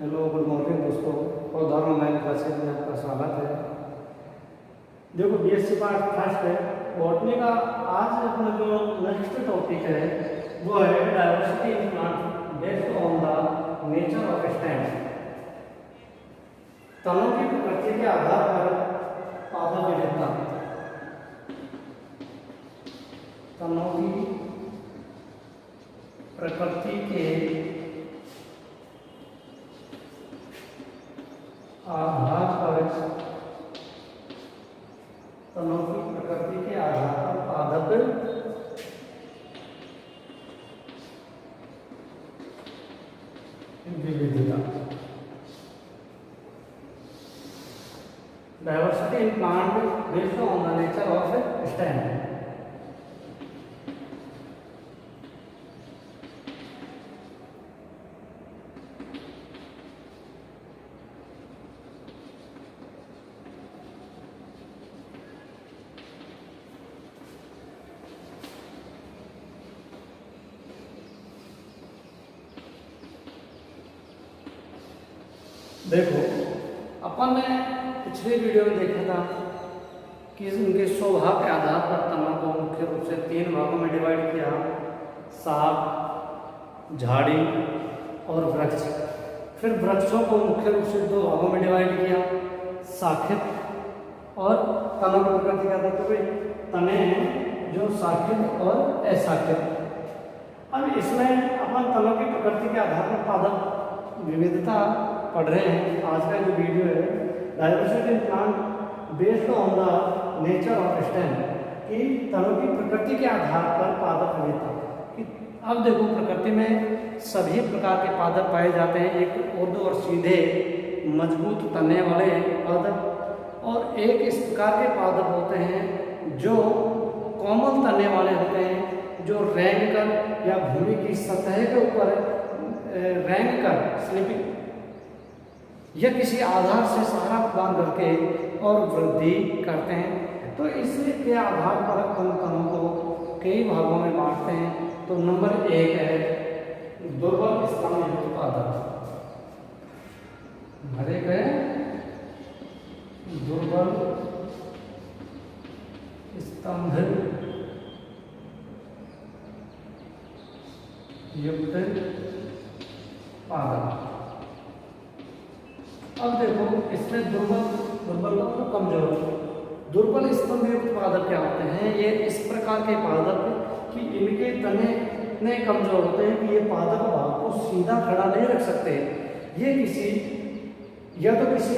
Hello, good morning दोस्तों। और धर्म ऑनलाइन क्लासेज में आपका स्वागत है। देखो, बीएससी पार्ट फर्स्ट है बॉटनी का। आज अपना जो नेक्स्ट टॉपिक है वो है diversity in plant based on the nature of stem. तनों की प्रकृति के आधार पर पौधा विविधता। तनों की प्रकृति के आधार पर तनों की प्रकृति के आधार पर पादप विविधता। Diversity in plant based on the nature of stem. देखो, अपन ने पिछले वीडियो में देखा था कि उनके स्वभाव के आधार पर तनों को मुख्य रूप से 3 भागों में डिवाइड किया: शाख, झाड़ी और वृक्ष। फिर वृक्षों को मुख्य रूप से 2 भागों में डिवाइड किया: शाखित और तनों की प्रकृति का तत्व तने हैं जो शाखित और अशाखित। अब इसमें अपन तनों की प्रकृति के आधार पर पादप विविधता पढ़ रहे हैं। आज का जो वीडियो है diversity in plant based on the nature of stem, कि तनों की प्रकृति के आधार पर पादप विविधता। अब देखो, प्रकृति में सभी प्रकार के पादप पाए जाते हैं। एक ऊर्ध्व और सीधे मजबूत तने वाले पादप, और एक इस प्रकार के पादप होते हैं जो कोमल तने वाले होते हैं, जो रेंग कर या भूमि की सतह के ऊपर रेंग कर स्लिपिंग या किसी आधार से सहारा प्रदान करके और वृद्धि करते हैं। तो इसके आधार पर हम तनों को कई भागों में बांटते हैं। तो नंबर 1 है दुर्बल स्तंभ युक्त पादप। भरे गए दुर्बल स्तंभ युक्त पादप। अब देखो, इसमें दुर्बल और कमजोर। दुर्बल स्तंभ युक्त पादप क्या होते हैं? ये इस प्रकार के पादप कि इनके तने इतने कमजोर होते हैं कि ये पादप भाग को सीधा खड़ा नहीं रख सकते। ये किसी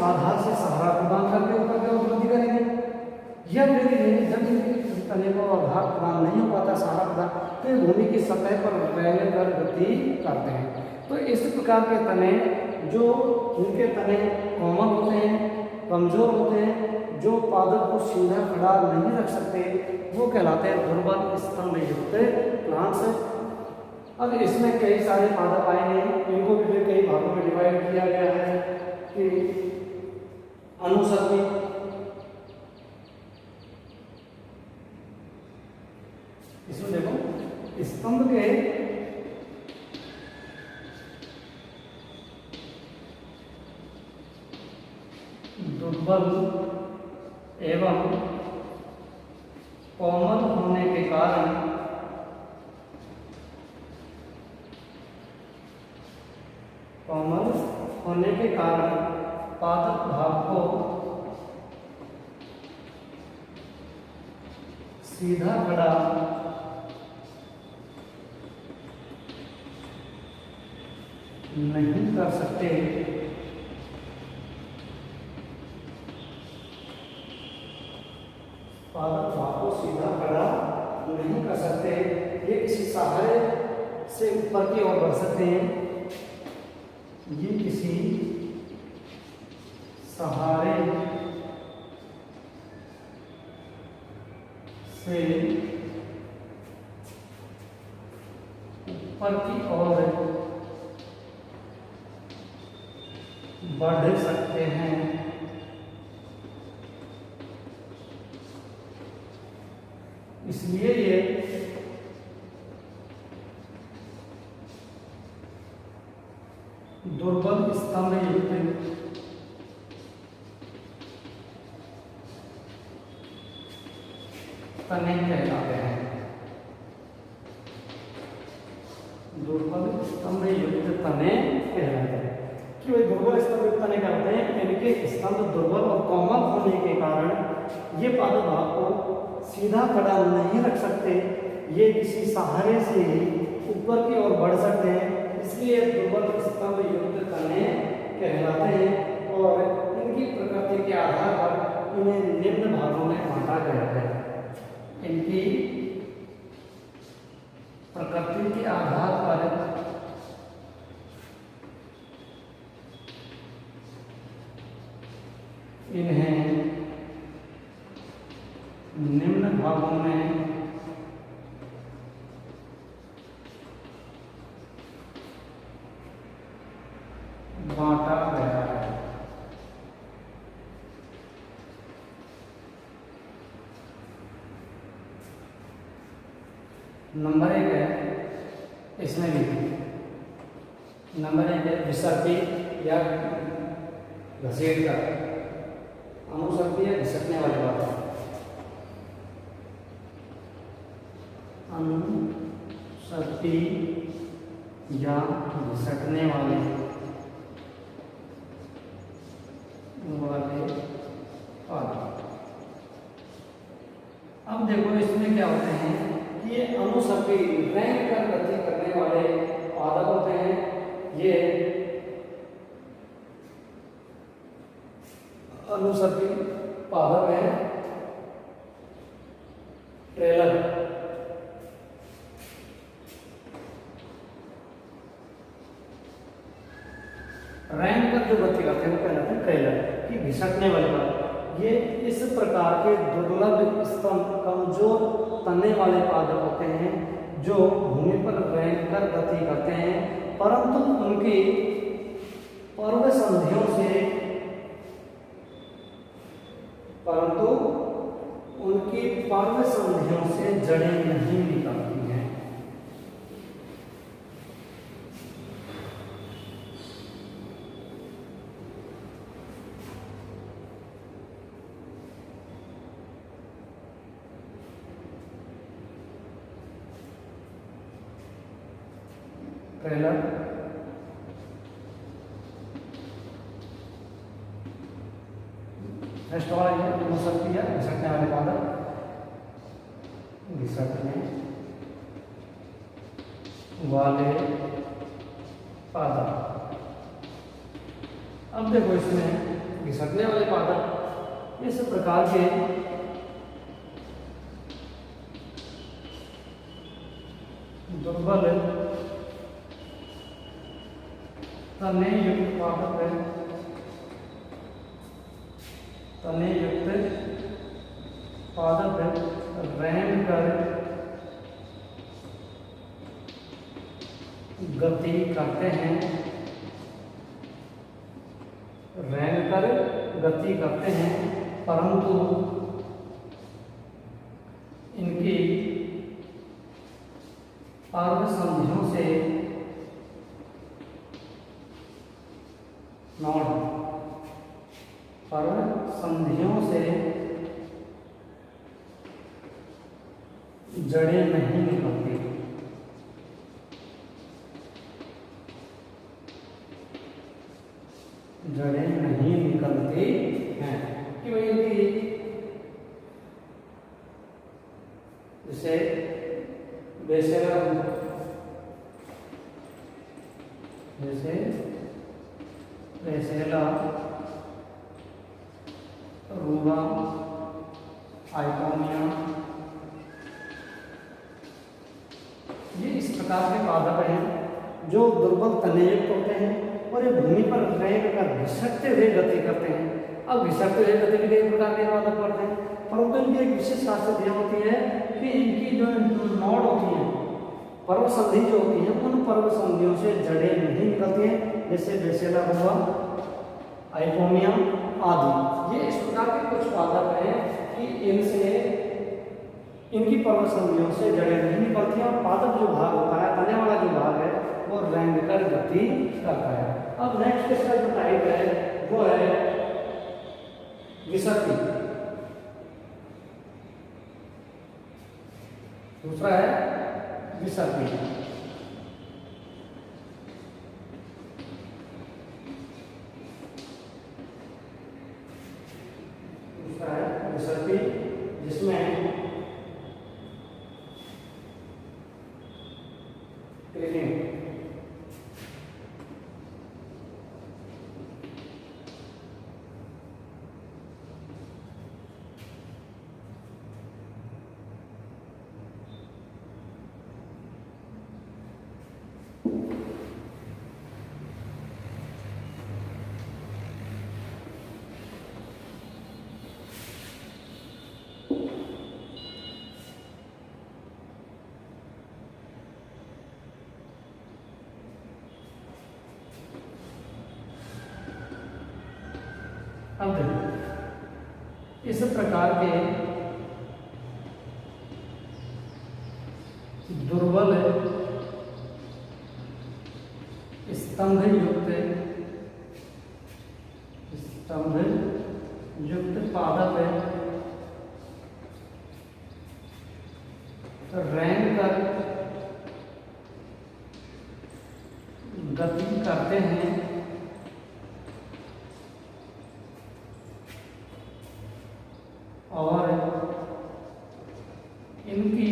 आधार से सहारा प्रदान करके ऊपर की ओर वृद्धि करेंगे, या फिर जब इनके तने को आधार प्रदान नहीं हो पाता, सहारा प्रदान, तो ये भूमि की सतह पर रेंग कर वृद्धि करते हैं। तो इस प्रकार के तने जो उनके तने कोमल होते हैं, कमजोर होते हैं, जो पादप को सीधा खड़ा नहीं रख सकते, वो कहलाते हैं दुर्बल स्तंभ युक्त प्लांट्स। अब इसमें कई सारे पादप आएंगे, इनको भी कई भागों में डिवाइड किया गया है कि अनुसर्गी, इसमें देखो स्तंभ के दुर्बल एवं कोमल होने के कारण पादप भाग को सीधा खड़ा नहीं कर सकते। पादप भाग को सीधा खड़ा नहीं कर सकते, ये किसी सहारे से ऊपर की ओर बढ़ सकते हैं। ये किसी सहारे से ऊपर की ओर बढ़ सकते हैं। इसलिए ये दुर्बल स्तंभ युक्त तने कहलाते हैं। दुर्बल स्तंभ युक्त तने कहलाते हैं। कि भाई दुर्बल स्तंभ युक्त तने क्या होते हैं? इनके स्तंभ दुर्बल और कोमल होने के कारण ये पादप भाग को सीधा खड़ा नहीं रख सकते, ये किसी सहारे से ही ऊपर की ओर बढ़ सकते हैं, इसलिए दुर्बल स्तंभ युक्त तने कहलाते हैं। और इनकी प्रकृति के आधार पर इन्हें निम्न भागों में बांटा गया है। इनकी प्रकृति के आधार पर इन्हें निम्न भागों में बांटा गया है। नंबर 1 है, इसमें भी नंबर 1 है विसर्पी या घसीट कर, अनुसर्पी या घिसटने वाली बात है। अनुसर्पी या घिसटने वाले पादप। अब देखो इसमें क्या होते हैं कि ये अनुसर्पी रैंक कर गति करने वाले पादप होते हैं। ये अनुसर्पी पादप है। ट्रेलर रैंक कर जो गति करते हैं वो कहलाते हैं ट्रेलर की घिसटने वाले पादप। ये इस प्रकार के दुर्लभ स्तंभ कमजोर तने वाले पादप होते हैं जो भूमि पर रैंक कर गति करते हैं, परंतु उनकी पर्व संधियों से जड़ें नहीं निकलती हैं। ट्रेलर नेक्स्ट वाला ये अनुसर्पी है घिसटने वाले पादप, घिसटने वाले पादप। अब देखो इसमें घिसटने वाले पादप इस प्रकार के दुर्बल तने युक्त पादप है। तने युक्त पादप रैंक कर गति करते हैं, रैंक कर गति करते हैं, परंतु इनकी पर्व संधियों से पर्व संधियों से जड़ें नहीं निकलती। जड़ें नहीं निकलती हैं कि भाई इनकी जैसे बेसेला रूबा आइकोनिया, ये इस प्रकार के पादप हैं जो दुर्बल तनेयुक्त होते हैं और ये भूमि पर रैंक कर घिसटते हुए गति करते हैं। अब घिसटते हुए गति भी कई प्रकार के पादप करते हैं, परंतु इनकी एक विशेष खासियत यह होती है कि इनकी जो नोड होती है, पर्व संधि जो होती है, उन पर्व संधियों से जड़ें नहीं निकलती हैं, जैसे बेसेला हुआ, आइकोनिया आदि। ये इस प्रकार के कुछ पादप हैं कि इनसे इनकी पर्व संधियों से जड़ें नहीं निकलती हैं और पादप जो भाग होता है, तने वाला जो भाग है, वो रैंक कर गति करता है। अब नेक्स्ट इसका जो टाइप है वो है विसर्पी। दूसरा है विसर्पी। दूसरा है विसर्पी, जिसमें अब देखो इस प्रकार के दुर्बल स्तंभ युक्त पादप रेंग कर गति करते हैं और इनकी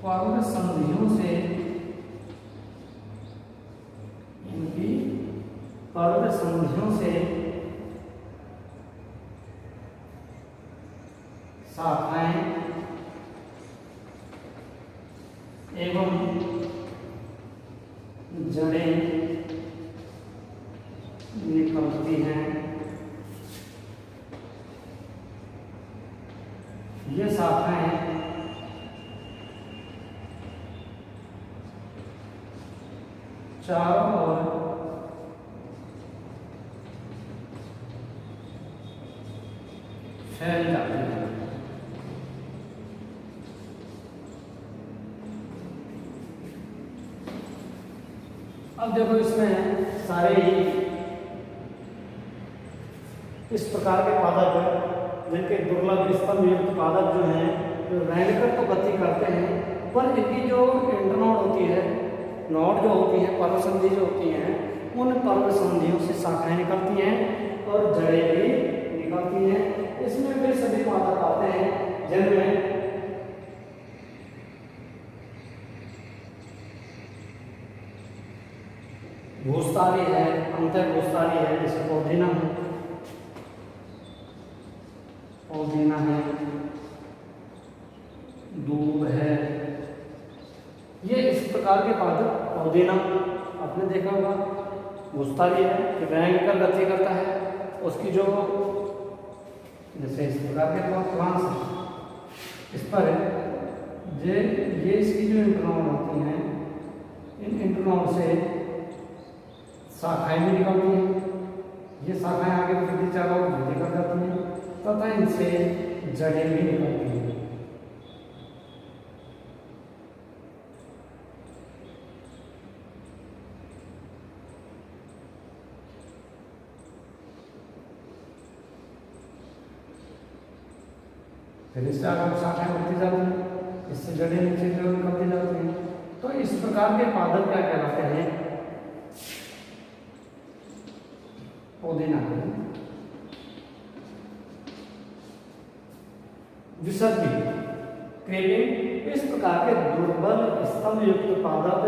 पर्व संधियों से शाखाएं एवं जड़ें निकलती हैं। ये शाखाएं चारों ओर फैल जाती हैं। अब देखो इसमें सारे ही इस प्रकार के पादप जिनके दुर्लभ स्तंभ युक्त पादप जो हैं, जो रेंगकर तो गति करते हैं, पर इनकी जो इंटरनोड होती है, नोड जो होती है, पर्व संधि जो होती हैं, उन पर्व संधियों से शाखाएं निकलती हैं और जड़ें भी निकलती हैं। इसमें वे सभी पादप आते हैं जिनमें भूस्थाली है, अंतर भूस्थाली है, जैसे पौधीना है, दूब है। ये इस प्रकार के पादप पौधीना आपने देखा होगा, भूस्थाली है कि रेंग कर गति करता है, उसकी जो जैसे इस प्रकार के प्लांट्स हैं, इस पर ये इसकी जो इंटरनोड होती हैं, इन इंटरनोड से शाखाएं भी निकलती हैं। ये शाखाएं आगे वृद्धि चारों ओर वृद्धि कर जाती हैं तथा इनसे जड़ें भी निकलती हैं। फिर इससे आगे शाखाएं बढ़ती जाती हैं, इससे जड़ें नीचे की ओर निकलती जाती हैं। तो इस प्रकार के पादप क्या कहलाते हैं? पौधीना। विसर्पी क्रेपिंग इस प्रकार के दुर्बल स्तंभ युक्त पादप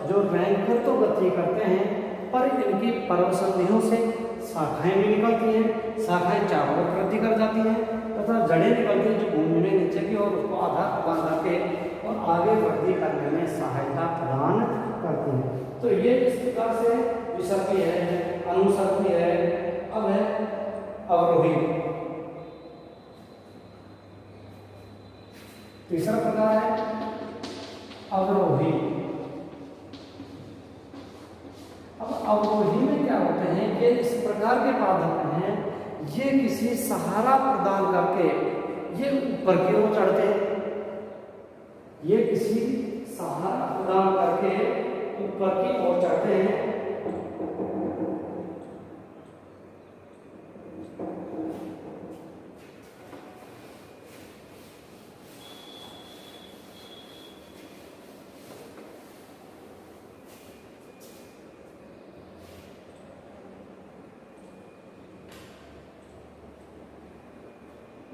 जो रेंगकर तो गति करते हैं, पर इनकी पर्व संधियों से शाखाएं भी निकलती हैं, शाखाएं चारों ओर वृद्धि कर जाती हैं तथा जड़ें निकलती हैं जो भूमि में नीचे की ओर उसको आधार प्रदान करके और आगे वृद्धि करने में सहायता प्रदान करती हैं। तो ये इस प्रकार से विसर्पी है, अनुसर्पी है। अब है अवरोही। तीसरा प्रकार है अवरोही। अब अवरोही में क्या होते हैं? ये इस प्रकार के पादप हैं, ये किसी सहारा प्रदान करके ये ऊपर की ओर चढ़ते हैं। ये किसी सहारा प्रदान करके ऊपर की ओर चढ़ते हैं।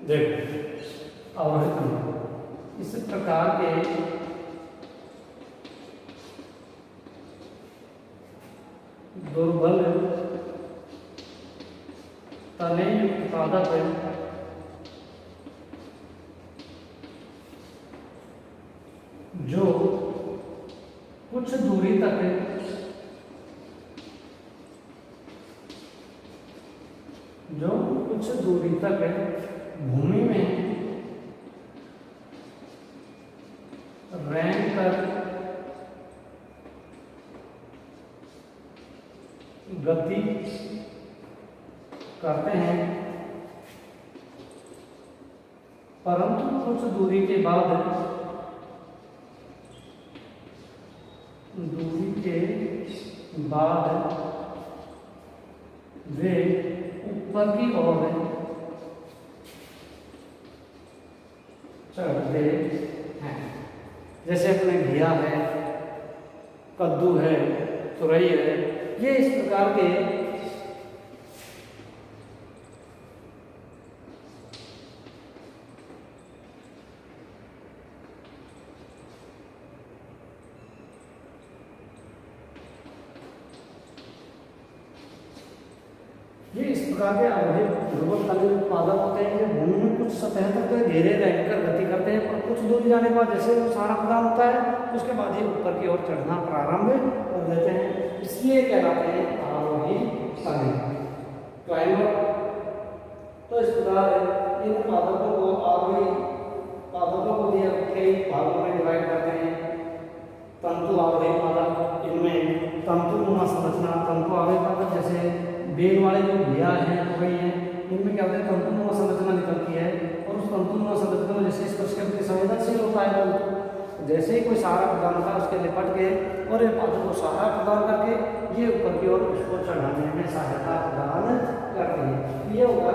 देखो अवरोहित इस प्रकार के दुर्बल तने युक्त पादप जो कुछ दूरी तक भूमि में रैंक कर गति करते हैं, परंतु कुछ दूरी के बाद वे ऊपर की ओर चढ़ते हैं। जैसे अपने घिया है, कद्दू है, तुरई है, ये इस प्रकार के अवरोहित ध्रुवक तने पादप होते हैं। भूमि में कुछ सतह तक तो घेरे रहकर गति करते हैं, पर कुछ दूर जाने के बाद जैसे वो सहारा प्रदान होता है उसके बाद ही ऊपर की ओर चढ़ना प्रारंभ कर देते हैं, इसलिए कहलाते हैं आरोही तने, क्लाइंबर। तो इस प्रकार इन पादपों को आरोही पादपों को भी कई भागों में डिवाइड करते हैं। तंतु आरोही पादप, इनमें तंतुनुमा संरचना, तंतु आरोही पादप जैसे बेल वाले जो घिया हैं, तुरई हैं, इनमें क्या होता है तंतुनुमा संरचना निकलती है, और उस तंतुनुमा संरचना में जैसे स्पर्श करके संवेदनशील होता है तंतु, जैसे ही कोई सहारा प्रदान होता है उसके लिपट के और ये पादप को सहारा प्रदान करके ये ऊपर की ओर उसको चढ़ाने में सहायता प्रदान करते हैं। ये होगा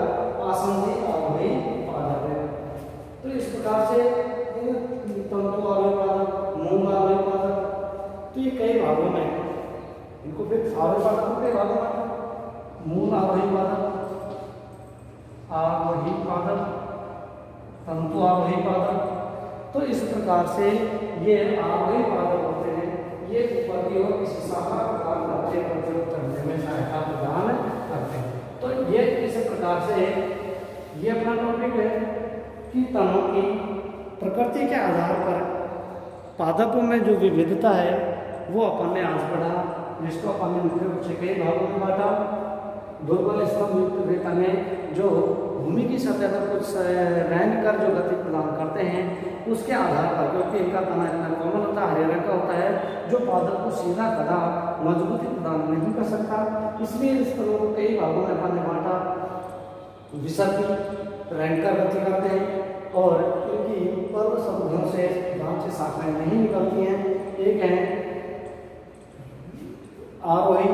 आसंदी आरोही पादप है। तो इस प्रकार से तंतु आरोही पादप, मूल आरोही पादप, तो ये कई भागों में इनको फिर आरोही पादप को कई भागों में मूल आरोही पादप, तंतु आरोही पादप। तो इस प्रकार से ये आरोही पादप होते हैं, ये ऊपर की ओर किसी सहारा प्रदान करने में सहायता प्रदान करते हैं। तो ये इस प्रकार से ये अपना टॉपिक है कि तनों की प्रकृति के आधार पर पादपों में जो विविधता है वो अपन ने आज पढ़ा, जिसको अपन ने मुख्य रूप से कई भागों में बांटा। दुर्बल स्तंभ युक्त वे तने जो भूमि की सतह पर कुछ रैंक कर जो गति प्रदान करते हैं उसके आधार पर, क्योंकि इनका तना इतना कोमल होता है, हरे रंग का होता है, जो पादप को सीधा कदा मजबूती प्रदान नहीं कर सकता, इसलिए इस तनों को कई भागों में अपन ने बांटा। विसर्पी रैंक कर गति करते हैं और इनकी पर्व समूहों से दांत से शाखाएं नहीं निकलती हैं। एक है आरोही,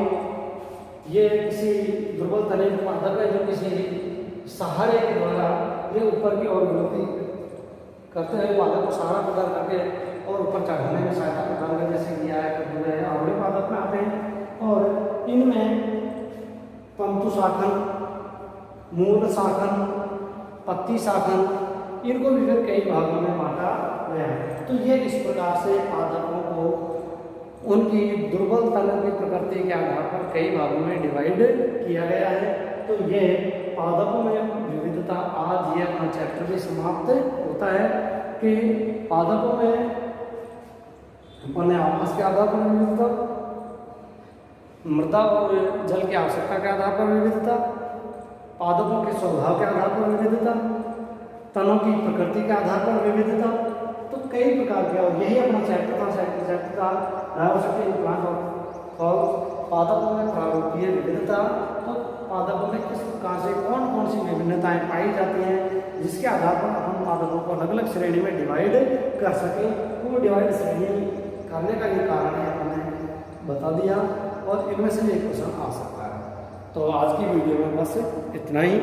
ये किसी दुर्बल तने पादप है जो किसी सहारे के द्वारा ये ऊपर की ओर वृद्धि करते हुए पादप को सहारा प्रदान करके और ऊपर चढ़ाने में सहायता प्रदान करने, जैसे घिया है, कद्दू है, आरोही पादप में आते हैं। और इनमें तंतु शाखन, मूल शाखन, पत्ती शाखन, इनको भी फिर कई भागों में बांटा गया है। तो ये इस प्रकार से पादपों को उनकी दुर्बल तनों की प्रकृति के आधार पर कई भागों में डिवाइड किया गया है। तो ये पादपों में विविधता, आज ये अपना चैप्टर भी समाप्त होता है कि पादपों में अपने आवास के आधार पर विविधता, मृदा और जल की आवश्यकता के आधार पर विविधता, पादपों के स्वभाव के आधार पर विविधता, तनों की प्रकृति के आधार पर विविधता, तो कई प्रकार के, और यही अपना चैप्टर था डायवर्सिटी इन प्लांट और पादपों में प्रारूपीय विविधता। तो पादपों में किस प्रकार से कौन कौन सी विभिन्नताएं पाई जाती हैं, जिसके आधार पर अपन पादपों को अलग अलग श्रेणी में डिवाइड कर सकें। वो डिवाइड श्रेणी करने का ये कारण है हमने बता दिया, और इनमें से एक क्वेश्चन आ सकता है। तो आज की वीडियो में बस इतना ही।